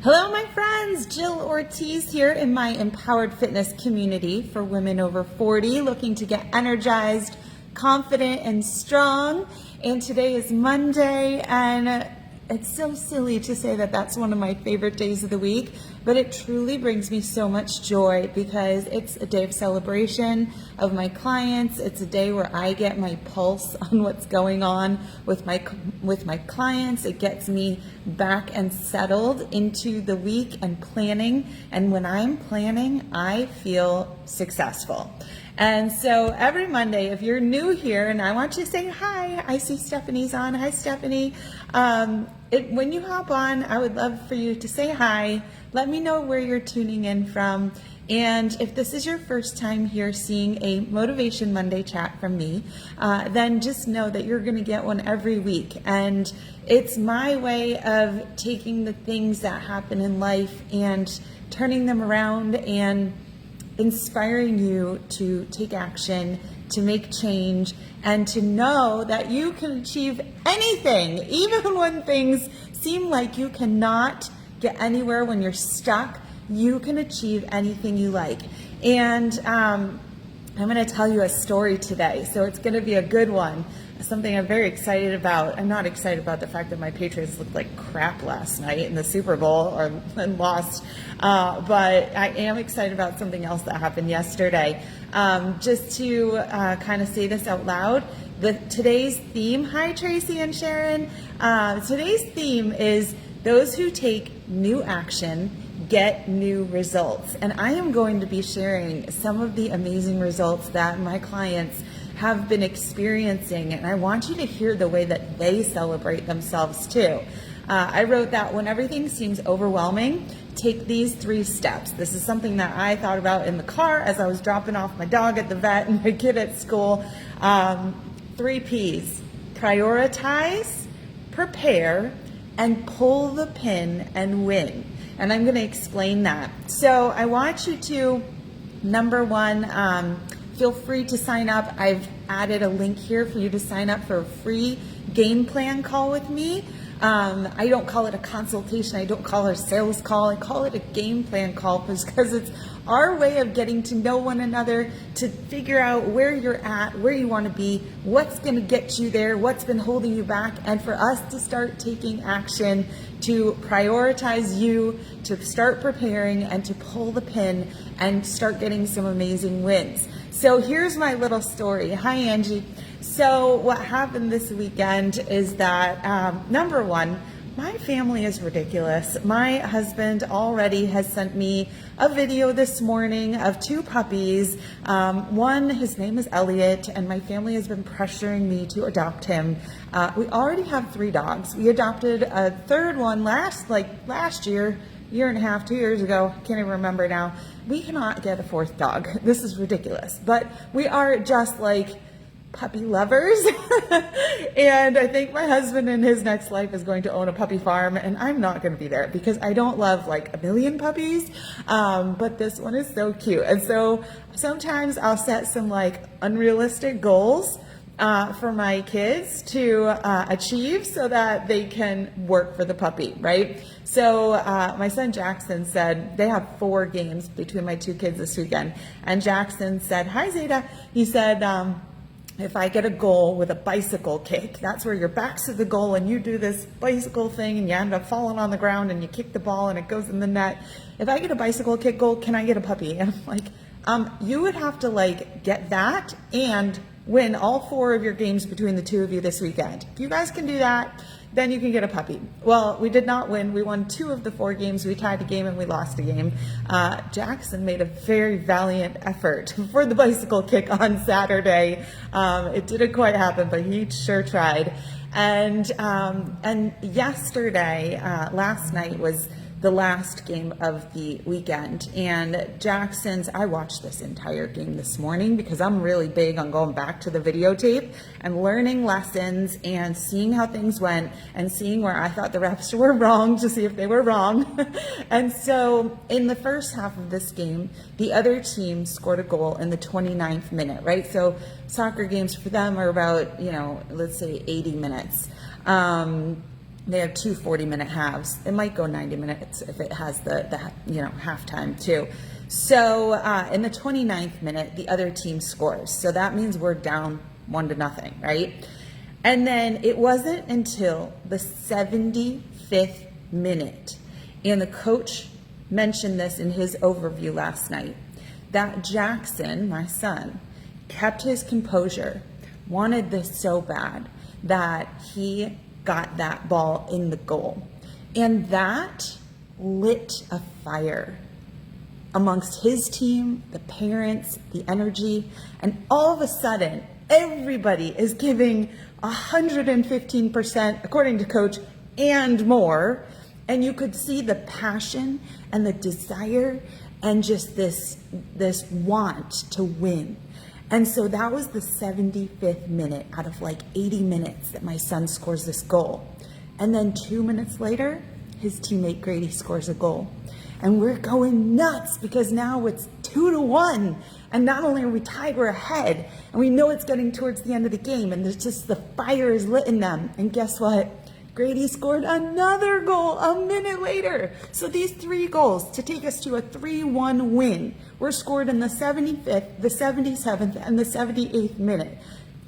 Hello, my friends. Jill Ortiz here in my Empowered Fitness community for women over 40 looking to get energized, confident, and strong. And today is Monday, and it's so silly to say that that's one of my favorite days of the week, but it truly brings me so much joy because it's a day of celebration of my clients. It's a day where I get my pulse on what's going on with my clients. It gets me back and settled into the week and planning. And when I'm planning, I feel successful. And so every Monday, if you're new here and I want you to say hi, I see Stephanie's on. Hi, Stephanie. When you hop on, I would love for you to say hi. Let me know where you're tuning in from. And if this is your first time here seeing a Motivation Monday chat from me, then just know that you're going to get one every week. And it's my way of taking the things that happen in life and turning them around and inspiring you to take action, to make change, and to know that you can achieve anything, even when things seem like you cannot get anywhere, when you're stuck, you can achieve anything you like. And I'm going to tell you a story today, so it's going to be a good one. Something I'm very excited about. I'm not excited about the fact that my Patriots looked like crap last night in the Super Bowl and lost, but I am excited about something else that happened yesterday. Just to kind of say this out loud, today's theme, hi Tracy and Sharon, today's theme is those who take new action get new results. And I am going to be sharing some of the amazing results that my clients have been experiencing, and I want you to hear the way that they celebrate themselves too. I wrote that when everything seems overwhelming, take these 3 steps. This is something that I thought about in the car as I was dropping off my dog at the vet and my kid at school. 3 P's: prioritize, prepare, and pull the pin and win. And I'm going to explain that. So I want you to, number 1, feel free to sign up. I've added a link here for you to sign up for a free game plan call with me. I don't call it a consultation. I don't call it a sales call. I call it a game plan call because it's our way of getting to know one another, to figure out where you're at, where you want to be, what's going to get you there, what's been holding you back, and for us to start taking action, to prioritize you, to start preparing, and to pull the pin and start getting some amazing wins. So here's my little story. Hi, Angie. So what happened this weekend is that, number 1, my family is ridiculous. My husband already has sent me a video this morning of 2 puppies. One, his name is Elliot, and my family has been pressuring me to adopt him. We already have 3 dogs. We adopted a 3rd one last year and a half, 2 years ago. Can't even remember now. We cannot get a 4th dog. This is ridiculous. But we are just like puppy lovers. And I think my husband in his next life is going to own a puppy farm, and I'm not going to be there because I don't love like a million puppies. But this one is so cute. And so sometimes I'll set some like unrealistic goals for my kids to achieve so that they can work for the puppy, right? So my son Jackson said, they have 4 games between my 2 kids this weekend. And Jackson said, hi Zeta. He said, if I get a goal with a bicycle kick, that's where your back's to the goal and you do this bicycle thing and you end up falling on the ground and you kick the ball and it goes in the net. If I get a bicycle kick goal, can I get a puppy? And I'm like, you would have to like get that and win all 4 of your games between the 2 of you this weekend. If you guys can do that, then you can get a puppy. Well, we did not win. We won 2 of the 4 games. We tied a game and we lost a game. Jackson made a very valiant effort for the bicycle kick on Saturday. It didn't quite happen, but he sure tried. And yesterday, last night was the last game of the weekend, and Jackson's, I watched this entire game this morning because I'm really big on going back to the videotape and learning lessons and seeing how things went and seeing where I thought the refs were wrong to see if they were wrong. And so in the first half of this game, the other team scored a goal in the 29th minute, right? So soccer games for them are about, let's say 80 minutes. They have two 40-minute halves. It might go 90 minutes if it has the halftime too. So in the 29th minute, the other team scores. So that means we're down 1-0, right? And then it wasn't until the 75th minute, and the coach mentioned this in his overview last night, that Jackson, my son, kept his composure, wanted this so bad that he got that ball in the goal. And that lit a fire amongst his team, the parents, the energy, and all of a sudden, everybody is giving 115%, according to coach, and more. And you could see the passion and the desire and just this want to win. And so that was the 75th minute out of like 80 minutes that my son scores this goal. And then 2 minutes later, his teammate Grady scores a goal. And we're going nuts because now it's 2-1. And not only are we tied, we're ahead. And we know it's getting towards the end of the game. And there's just the fire is lit in them. And guess what? Grady scored another goal a minute later. So these 3 goals to take us to a 3-1 win were scored in the 75th, the 77th, and the 78th minute.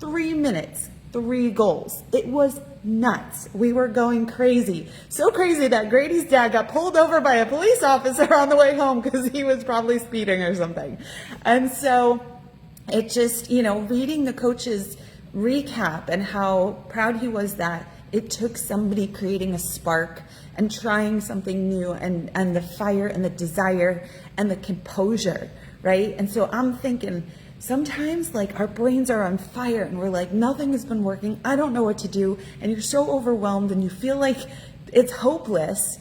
3 minutes, 3 goals. It was nuts. We were going crazy. So crazy that Grady's dad got pulled over by a police officer on the way home because he was probably speeding or something. And so it just, reading the coach's recap and how proud he was that it took somebody creating a spark and trying something new and the fire and the desire and the composure, right? And so I'm thinking sometimes like our brains are on fire and we're like, nothing has been working. I don't know what to do. And you're so overwhelmed and you feel like it's hopeless.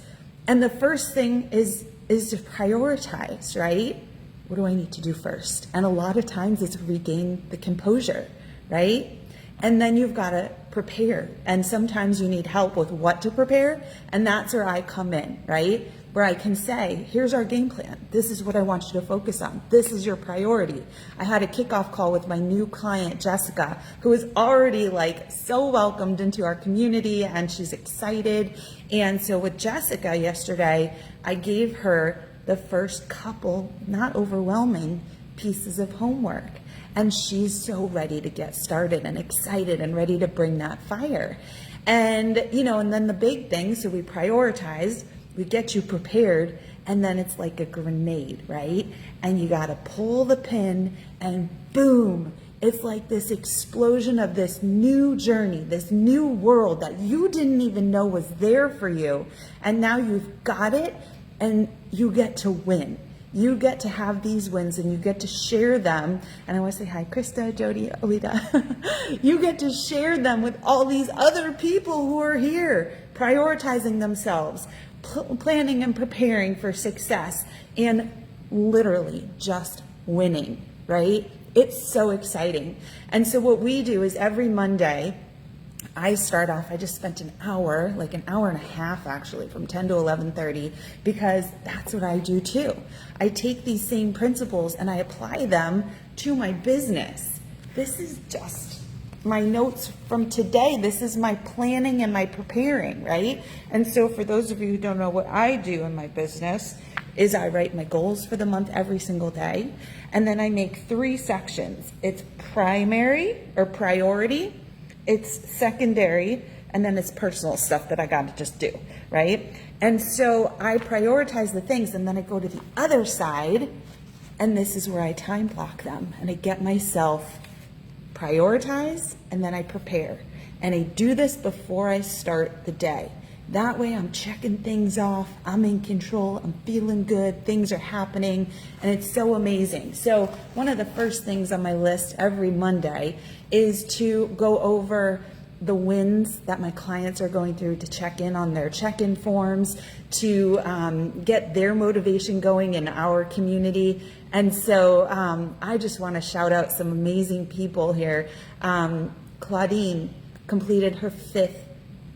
And the first thing is to prioritize, right? What do I need to do first? And a lot of times it's regain the composure, right? And then you've got to prepare. And sometimes you need help with what to prepare. And that's where I come in, right? Where I can say, here's our game plan. This is what I want you to focus on. This is your priority. I had a kickoff call with my new client, Jessica, who is already like so welcomed into our community and she's excited. And so with Jessica yesterday, I gave her the first couple, not overwhelming, pieces of homework. And she's so ready to get started and excited and ready to bring that fire. And, and then the big thing, so we prioritize, we get you prepared, and then it's like a grenade, right? And you got to pull the pin and boom, it's like this explosion of this new journey, this new world that you didn't even know was there for you. And now you've got it and you get to win. You get to have these wins and you get to share them. And I want to say hi, Krista, Jody, Alita. You get to share them with all these other people who are here, prioritizing themselves, planning and preparing for success, and literally just winning, right? It's so exciting. And so what we do is every Monday, I start off, I just spent an hour, like an hour and a half actually, from 10 to 11:30, because that's what I do too. I take these same principles and I apply them to my business. This is just my notes from today. This is my planning and my preparing, right? And so for those of you who don't know what I do in my business, is I write my goals for the month every single day. And then I make 3 sections. It's primary or priority, it's secondary, and then it's personal stuff that I got to just do, right? And so I prioritize the things, and then I go to the other side, and this is where I time block them, and I get myself prioritize, and then I prepare. And I do this before I start the day. That way I'm checking things off, I'm in control, I'm feeling good, things are happening, and it's so amazing. So one of the first things on my list every Monday is to go over the wins that my clients are going through, to check in on their check-in forms, to get their motivation going in our community. And so I just want to shout out some amazing people here. Claudine completed her 5th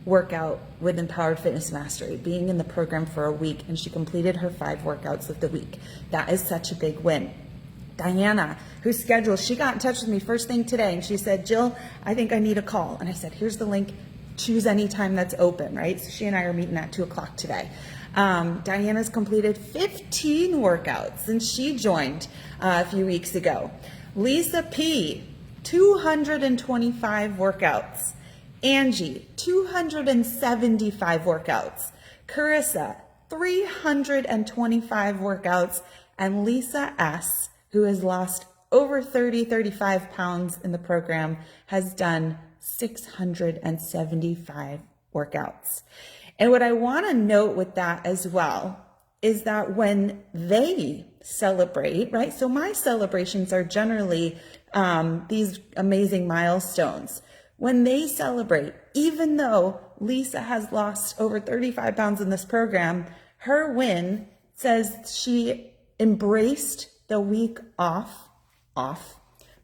workout with Empowered Fitness Mastery, being in the program for a week, and she completed her 5 workouts of the week. That is such a big win. Diana, who's scheduled, she got in touch with me first thing today, and she said, Jill, I think I need a call. And I said, here's the link, choose any time that's open, right? So she and I are meeting at 2 o'clock today. Diana's completed 15 workouts since she joined a few weeks ago. Lisa P, 225 workouts. Angie, 275 workouts. Carissa, 325 workouts. And Lisa S, who has lost over 35 pounds in the program, has done 675 workouts. And what I want to note with that as well is that when they celebrate, right? So my celebrations are generally these amazing milestones. When they celebrate, even though Lisa has lost over 35 pounds in this program, her win says she embraced the week off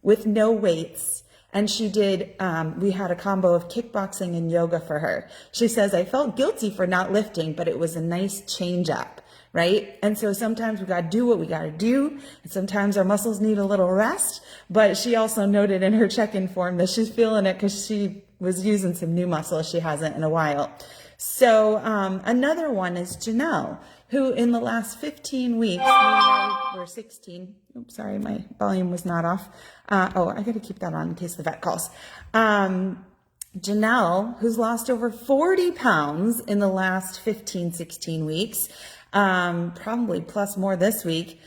with no weights. And she did, we had a combo of kickboxing and yoga for her. She says, I felt guilty for not lifting, but it was a nice change up, right? And so sometimes we got to do what we got to do. And sometimes our muscles need a little rest. But she also noted in her check-in form that she's feeling it because she was using some new muscle she hasn't in a while. So another one is Janelle, who in the last 15 weeks, we're 16. Oops, sorry, my volume was not off. I got to keep that on in case the vet calls. Janelle, who's lost over 40 pounds in the last 15, 16 weeks, probably plus more this week.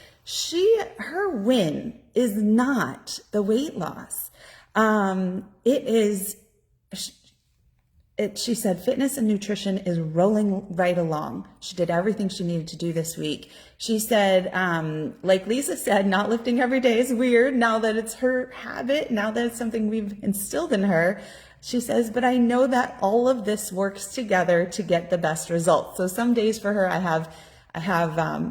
Her win is not the weight loss. She said fitness and nutrition is rolling right along. She did everything she needed to do this week. She said, like Lisa said, not lifting every day is weird now that it's her habit, now that it's something we've instilled in her. She says, but I know that all of this works together to get the best results. So some days for her, I have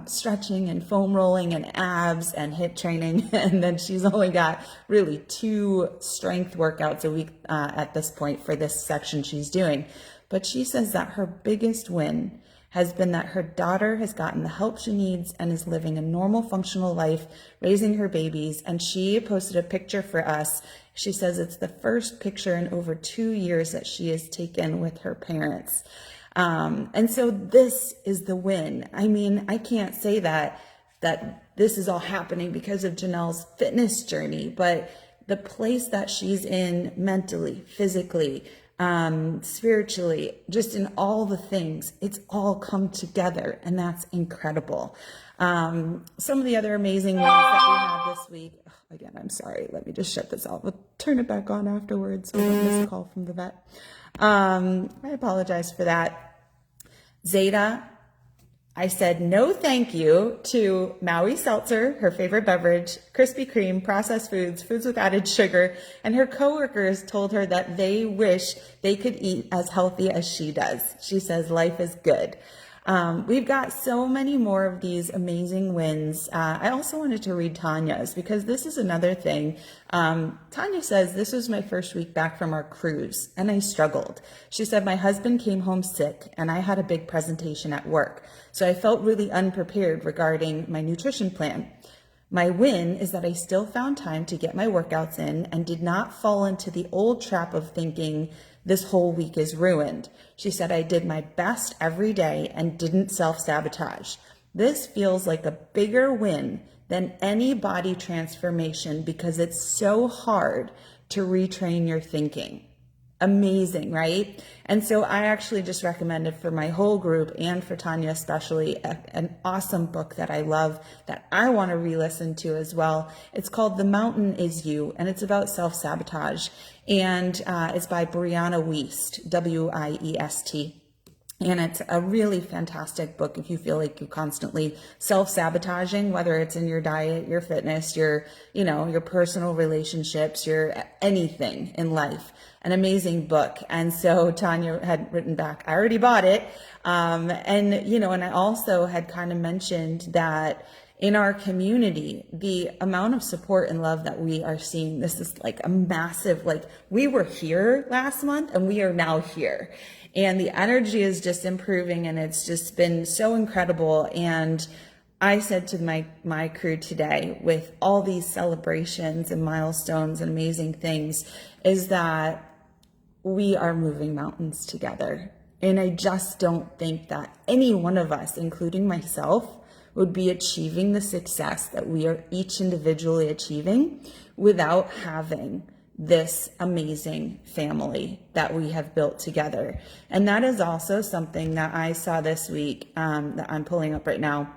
stretching and foam rolling and abs and HIIT training. And then she's only got really 2 strength workouts a week at this point for this section she's doing. But she says that her biggest win has been that her daughter has gotten the help she needs and is living a normal, functional life, raising her babies. And she posted a picture for us. She says it's the first picture in over 2 years that she has taken with her parents. And so this is the win. I mean, I can't say that this is all happening because of Janelle's fitness journey, but the place that she's in mentally, physically, spiritually, just in all the things, it's all come together, and that's incredible. Some of the other amazing ones that we had this week. Again, I'm sorry. Let me just shut this off. We'll turn it back on afterwards so we don't miss a call from the vet. I apologize for that. Zeta, I said no thank you to Maui Seltzer, her favorite beverage, Krispy Kreme, processed foods, foods with added sugar, and her coworkers told her that they wish they could eat as healthy as she does. She says life is good. We've got so many more of these amazing wins. I also wanted to read Tanya's because this is another thing. Tanya says, this was my first week back from our cruise and I struggled. She said, my husband came home sick and I had a big presentation at work. So I felt really unprepared regarding my nutrition plan. My win is that I still found time to get my workouts in and did not fall into the old trap of thinking this whole week is ruined. She said, I did my best every day and didn't self-sabotage. This feels like a bigger win than any body transformation because it's so hard to retrain your thinking. Amazing, right? And so I actually just recommended for my whole group and for Tanya especially an awesome book that I love that I want to re-listen to as well. It's called The Mountain Is You, and it's about self-sabotage. And it's by Brianna Wiest, W-I-E-S-T. And it's a really fantastic book if you feel like you're constantly self-sabotaging, whether it's in your diet, your fitness, your personal relationships, your anything in life. An amazing book. And so Tanya had written back, I already bought it. And I also had kind of mentioned that in our community, the amount of support and love that we are seeing, this is like a massive, we were here last month and we are now here. And the energy is just improving and it's just been so incredible. And I said to my crew today, with all these celebrations and milestones and amazing things, is that we are moving mountains together. And I just don't think that any one of us, including myself, would be achieving the success that we are each individually achieving without having this amazing family that we have built together. And that is also something that I saw this week that I'm pulling up right now.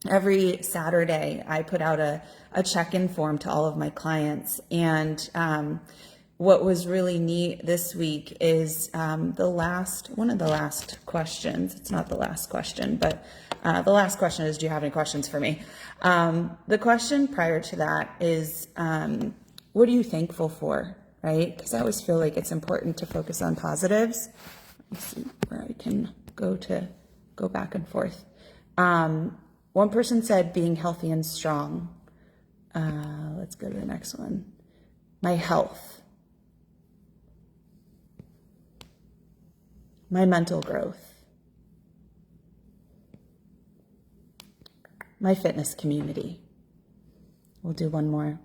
Every Saturday, I put out a check-in form to all of my clients. And what was really neat this week is one of the last questions. It's not the last question, but the last question is, do you have any questions for me? The question prior to that is, what are you thankful for, right? Because I always feel like it's important to focus on positives. Let's see where I can go back and forth. One person said being healthy and strong. Let's go to the next one. My health. My mental growth. My fitness community. We'll do one more.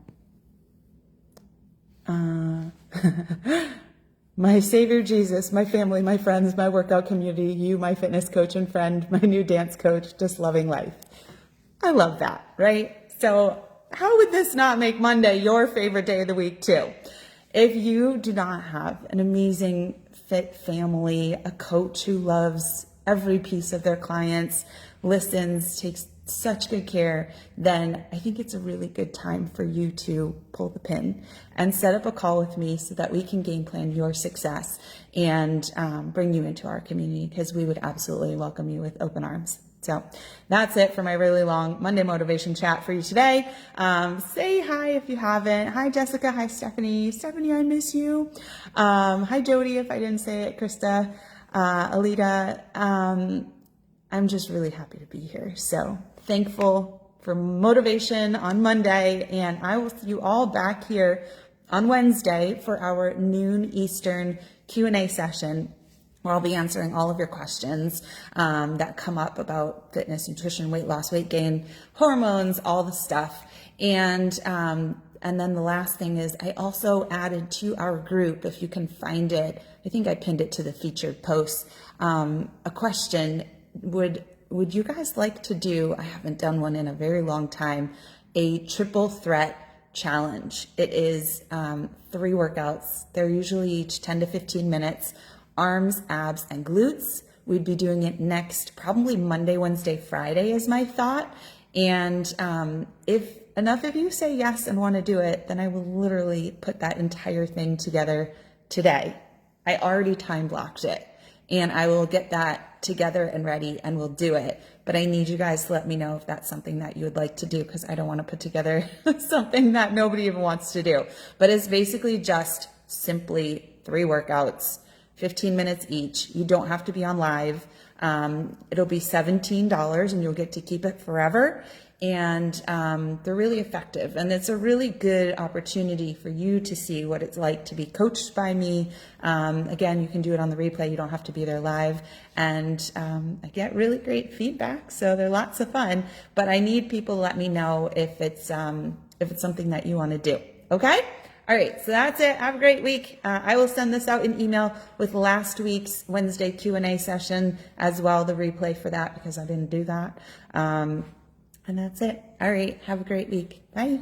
My Savior Jesus, my family, my friends, my workout community, you, my fitness coach and friend, my new dance coach, just loving life. I love that, right? So how would this not make Monday your favorite day of the week too? If you do not have an amazing fit family, a coach who loves every piece of their clients, listens, takes such good care, then I think it's a really good time for you to pull the pin and set up a call with me so that we can game plan your success and bring you into our community, because we would absolutely welcome you with open arms. So that's it for my really long Monday motivation chat for you today. Say hi if you haven't. Hi, Jessica. Hi, Stephanie. Stephanie, I miss you. Hi, Jody, if I didn't say it. Krista, Alita. I'm just really happy to be here. So thankful for motivation on Monday, and I will see you all back here on Wednesday for our noon Eastern Q&A session, where I'll be answering all of your questions that come up about fitness, nutrition, weight loss, weight gain, hormones, all the stuff. And then the last thing is I also added to our group, if you can find it, I think I pinned it to the featured post, a question. Would you guys like to do, I haven't done one in a very long time, a triple threat challenge? It is 3 workouts. They're usually each 10 to 15 minutes, arms, abs, and glutes. We'd be doing it next, probably Monday, Wednesday, Friday is my thought. And if enough of you say yes and want to do it, then I will literally put that entire thing together today. I already time blocked it, and I will get that together and ready, and we'll do it. But I need you guys to let me know if that's something that you would like to do, because I don't want to put together something that nobody even wants to do. But it's basically just simply 3 workouts, 15 minutes each. You don't have to be on live. It'll be $17 and you'll get to keep it forever. And they're really effective, and it's a really good opportunity for you to see what it's like to be coached by me. Again, you can do it on the replay. You don't have to be there live, and I get really great feedback, so they're lots of fun. But I need people to let me know if it's something that you want to do. Okay. All right, so that's it. Have a great week. I will send this out in email with last week's Wednesday Q&A session as well, the replay for that, because I didn't do that. And that's it. All right. Have a great week. Bye.